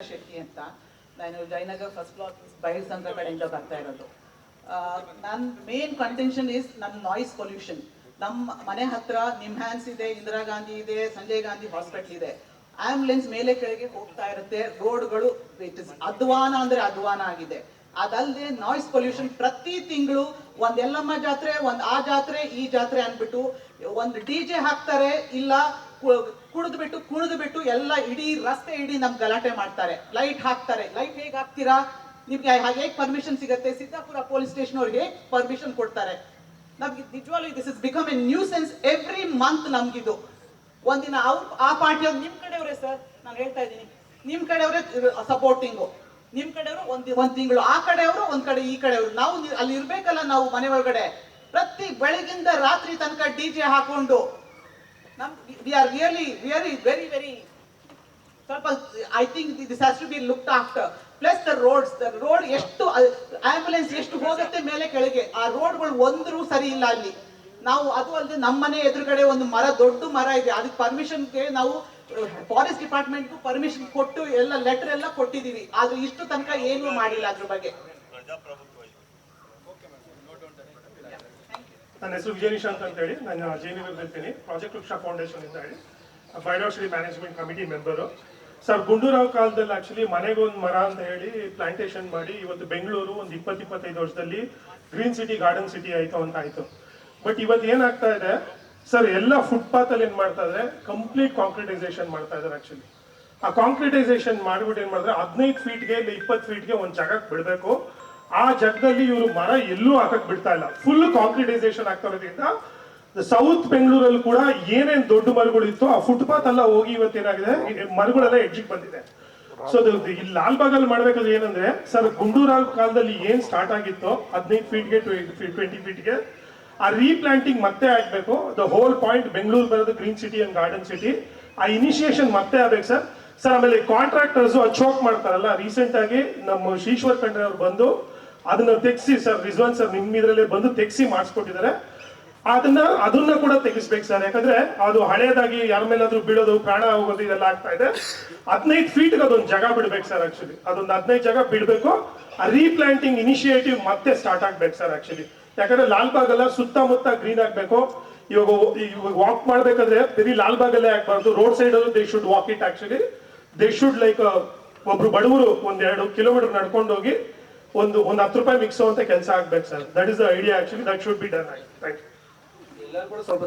ಶೆಟ್ಟಿ ಅಂತ. ನಾನು Jayanagar first block ಬಯಲು ಸಂಘ ಕಡೆಯಿಂದ ಬರ್ತಾ ಇರೋದು. ನನ್ನ ಮೇನ್ ಕಂಟೆನ್ಷನ್ ಇಸ್ ನನ್ನ ನಾಯ್ಸ್ ಪೊಲ್ಯೂಷನ್. ನಮ್ಮ ಮನೆ ಹತ್ರ ನಿಮ್ಹ್ಯಾನ್ಸ್ ಇದೆ, ಇಂದಿರಾ ಗಾಂಧಿ ಇದೆ, ಸಂಜಯ್ ಗಾಂಧಿ ಹಾಸ್ಪಿಟಲ್ ಇದೆ. ಆಂಬುಲೆನ್ಸ್ ಮೇಲೆ ಕೆಳಗೆ ಹೋಗ್ತಾ ಇರುತ್ತೆ, ರೋಡ್ಗಳು ಅಧ್ವಾನ ಅಂದ್ರೆ ಅಧ್ವಾನ ಆಗಿದೆ. ಅದಲ್ಲದೆ ನಾಯ್ಸ್ ಪೊಲ್ಯೂಷನ್ ಪ್ರತಿ ತಿಂಗಳು ಒಂದ್ ಎಲ್ಲಮ್ಮ ಜಾತ್ರೆ, ಒಂದ್ ಆ ಜಾತ್ರೆ, ಈ ಜಾತ್ರೆ ಅನ್ಬಿಟ್ಟು ಒಂದು DJ ಹಾಕ್ತಾರೆ, ಇಲ್ಲ ಕುಣಿದು ಬಿಟ್ಟು ಎಲ್ಲ ಇಡೀ ರಸ್ತೆ ಇಡೀ ನಮ್ ಗಲಾಟೆ ಮಾಡ್ತಾರೆ. ಲೈಟ್ ಹಾಕ್ತಾರೆ. ಲೈಟ್ ಹೇಗೆ ಹಾಕ್ತೀರಾ? ನಿಮ್ಗೆ ಹೇಗೆ ಪರ್ಮಿಷನ್ ಸಿಗುತ್ತೆ? ಸಿದ್ದಾಪುರ ಪೊಲೀಸ್ ಸ್ಟೇಷನ್ ಅವ್ರಿಗೆ ಹೇಗೆ ಪರ್ಮಿಷನ್ ಕೊಡ್ತಾರೆ? ನಮ್ಗೆ ನಿಜವಾಗ್ಲೂ this is become a nuisance every month. ನಮ್ಗಿದು ಒಂದಿನ ಆ ಪಾರ್ಟಿಯವ್ರು ನಿಮ್ ಕಡೆಯವರೇ ಸರ್, ನಾನು ಹೇಳ್ತಾ ಇದ್ದೀನಿ, ನಿಮ್ ಕಡೆಯವರೇ ಸಪೋರ್ಟಿಂಗು, ನಿಮ್ ಕಡೆಯವರು ಒಂದ್ ತಿಂಗಳು, ಆ ಕಡೆಯವರು ಒಂದ್ ಕಡೆ, ಈ ಕಡೆಯವರು. ನಾವು ಅಲ್ಲಿ ಇರ್ಬೇಕಲ್ಲ, ನಾವು ಮನೆ ಒಳಗಡೆ ಪ್ರತಿ ಬೆಳಗಿಂದ ರಾತ್ರಿ ತನಕ DJ ಹಾಕೊಂಡು we are really very ಸ್ವಲ್ಪ I think this has to be looked after. Plus the road ಎಷ್ಟು ಆಂಬುಲೆನ್ಸ್ ಎಷ್ಟು ಹೋಗುತ್ತೆ ಮೇಲೆ ಕೆಳಗೆ, ಆ ರೋಡ್ಗಳು ಒಂದ್ರೂ ಸರಿ ಇಲ್ಲ ಅಲ್ಲಿ. ನಾವು ಅದು ಅಲ್ಲದೆ ನಮ್ಮನೆ ಎದುರುಗಡೆ ಒಂದು ದೊಡ್ಡ ಮರ ಇದೆ, ಅದಕ್ಕೆ ಪರ್ಮಿಷನ್ಗೆ ನಾವು ಫಾರೆಸ್ಟ್ ಡಿಪಾರ್ಟ್ಮೆಂಟ್ಗೂ ಪರ್ಮಿಷನ್ ಕೊಟ್ಟು ಎಲ್ಲ ಲೆಟರ್ ಎಲ್ಲ ಕೊಟ್ಟಿದೀವಿ, ಆದ್ರೆ ಇಷ್ಟು ತನಕ ಏನೂ ಮಾಡಿಲ್ಲ ಅದ್ರ ಬಗ್ಗೆ. ನನ್ನ ಹೆಸರು ವಿಜಯ ನಿಶಾಂತ್ ಅಂತ ಹೇಳಿ, ನಾನು ಜಯನಗರದಲ್ಲಿ ಇರ್ತೀನಿ. ಪ್ರಾಜೆಕ್ಟ್ ವೃಕ್ಷ ಫೌಂಡೇಶನ್ ಅಂತ ಹೇಳಿ Bhairavashri management committee member. Sir, Gundurao ಕಾಲದಲ್ಲಿ ಆಕ್ಚುಲಿ ಮನೆಗೊಂದು ಮರ ಅಂತ ಹೇಳಿ ಪ್ಲಾಂಟೇಶನ್ ಮಾಡಿ ಇವತ್ತು ಬೆಂಗಳೂರು ಒಂದು 20-25 ವರ್ಷದಲ್ಲಿ ಗ್ರೀನ್ ಸಿಟಿ, ಗಾರ್ಡನ್ ಸಿಟಿ ಆಯ್ತು ಅಂತ ಆಯ್ತು. ಬಟ್ ಇವತ್ತು ಏನಾಗ್ತಾ ಇದೆ ಸರ್, ಎಲ್ಲ ಫುಟ್ಪಾತ್ ಅಲ್ಲಿ ಏನ್ ಮಾಡ್ತಾ ಇದ್ರೆ ಕಂಪ್ಲೀಟ್ ಕಾಂಕ್ರಿಟೈಸೇಷನ್ ಮಾಡ್ತಾ ಇದಾರೆ. ಆಕ್ಚುಲಿ ಆ ಕಾಂಕ್ರಿಟೈಸೇಷನ್ ಮಾಡ್ಬಿಟ್ಟು ಏನ್ ಮಾಡಿದ್ರೆ 15 ಫೀಟ್ಗೆ ಇಲ್ಲ 20 ಫೀಟ್ಗೆ ಒಂದು ಜಾಗಕ್ಕೆ ಬಿಡಬೇಕು. ಆ ಜಾಗದಲ್ಲಿ ಇವರು ಮರ ಎಲ್ಲೂ ಹಾಕಕ್ ಬಿಡ್ತಾ ಇಲ್ಲ. ಫುಲ್ ಕಾಂಕ್ರಿಟೈಸೇಷನ್ ಆಗ್ತಾ ಇರೋದ್ರಿಂದ ಸೌತ್ ಬೆಂಗಳೂರಲ್ಲಿ ಕೂಡ ಏನೇನ್ ದೊಡ್ಡ ಮರಗಳು ಇತ್ತು ಆ ಫುಟ್ಪಾತ್ ಎಲ್ಲ ಹೋಗಿ ಇವತ್ತೇನಾಗಿದೆ, ಮರಗಳೆಲ್ಲ ಎಡ್ಜಿಗೆ ಬಂದಿದೆ. ಸೊ ಇಲ್ಲಿ ಲಾಲ್ಬಾಗ್ ಅಲ್ಲಿ ಮಾಡ್ಬೇಕಾದ್ರೆ ಏನಂದ್ರೆ ಸರ್, ಗುಂಡೂರಾವ್ ಕಾಲದಲ್ಲಿ ಏನ್ ಸ್ಟಾರ್ಟ್ ಆಗಿತ್ತು 15 ಫೀಟ್ಗೆ 20 ಫೀಟ್ಗೆ ಆ ರೀಪ್ಲಾಂಟಿಂಗ್ ಮತ್ತೆ ಆಗ್ಬೇಕು. ದ ಹೋಲ್ ಪಾಯಿಂಟ್ ಬೆಂಗಳೂರು ಬರೋದು green city and garden city, ಆ ಇನಿಷಿಯೇಷನ್ ಮತ್ತೆ ಆಗ್ಬೇಕು ಸರ್. ಸರ್, ಆಮೇಲೆ ಕಾಂಟ್ರಾಕ್ಟರ್ಸ್ ಚೋಕ್ ಮಾಡ್ತಾರಲ್ಲ, ರೀಸೆಂಟ್ ಆಗಿ ನಮ್ಮ ಶ್ರೀಶ್ವರ್ ಖಂಡ್ರೆ ಅವ್ರು ಬಂದು ಅದನ್ನ ತೆಗ್ಸಿ ಸರ್, ರಿಜ್ವಾನ್ ಸರ್ ನಿಮ್ ಇದ್ರಲ್ಲೇ ಬಂದು ತೆಗ್ಸಿ ಮಾಡಿಸ್ಕೊಟ್ಟಿದ್ದಾರೆ. ಅದನ್ನ ಕೂಡ ತೆಗಿಸ್ಬೇಕು ಸರ್, ಯಾಕಂದ್ರೆ ಅದು ಹಳೇದಾಗಿ ಯಾರ ಮೇಲಾದ್ರೂ ಬೀಳೋದು, ಪ್ರಾಣ ಹೋಗೋದು ಇದೆಲ್ಲ ಆಗ್ತಾ ಇದೆ. 15 ಫೀಟ್ಗೆ ಅದೊಂದು ಜಾಗ ಬಿಡ್ಬೇಕು ಸರ್. ಆಕ್ಚುಲಿ ಅದೊಂದು 15 ಜಾಗ ಬಿಡ್ಬೇಕು. ಆ ರೀಪ್ಲಾಂಟಿಂಗ್ ಇನಿಷಿಯೇಟಿವ್ ಮತ್ತೆ ಸ್ಟಾರ್ಟ್ ಆಗ್ಬೇಕು ಸರ್. ಆಕ್ಚುಲಿ ಯಾಕಂದ್ರೆ ಲಾಲ್ಬಾಗ್ ಎಲ್ಲ ಸುತ್ತಮುತ್ತ ಗ್ರೀನ್ ಆಗ್ಬೇಕು. ಇವಾಗ ವಾಕ್ ಮಾಡ್ಬೇಕಾದ್ರೆ ಬರೀ ಲಾಲ್ಬಾಗ್ ಅಲ್ಲೇ ಆಗ್ಬಾರ್ದು, ರೋಡ್ ಸೈಡ್ ಅಲ್ಲೂ they should walk it. Actually they should like ಒಬ್ರು ಬಡವರು 1-2 ಕಿಲೋಮೀಟರ್ ನಡ್ಕೊಂಡು ಹೋಗಿ ಒಂದು 10 ರೂಪಾಯಿ ಮಿಕ್ಸೋ ಅಂತ ಕೆಲಸ ಆಗ್ಬೇಕು sir. That is the idea. Actually that should be done. Thank you. ಎಲ್ಲರೂ ಕೂಡ ಸ್ವಲ್ಪ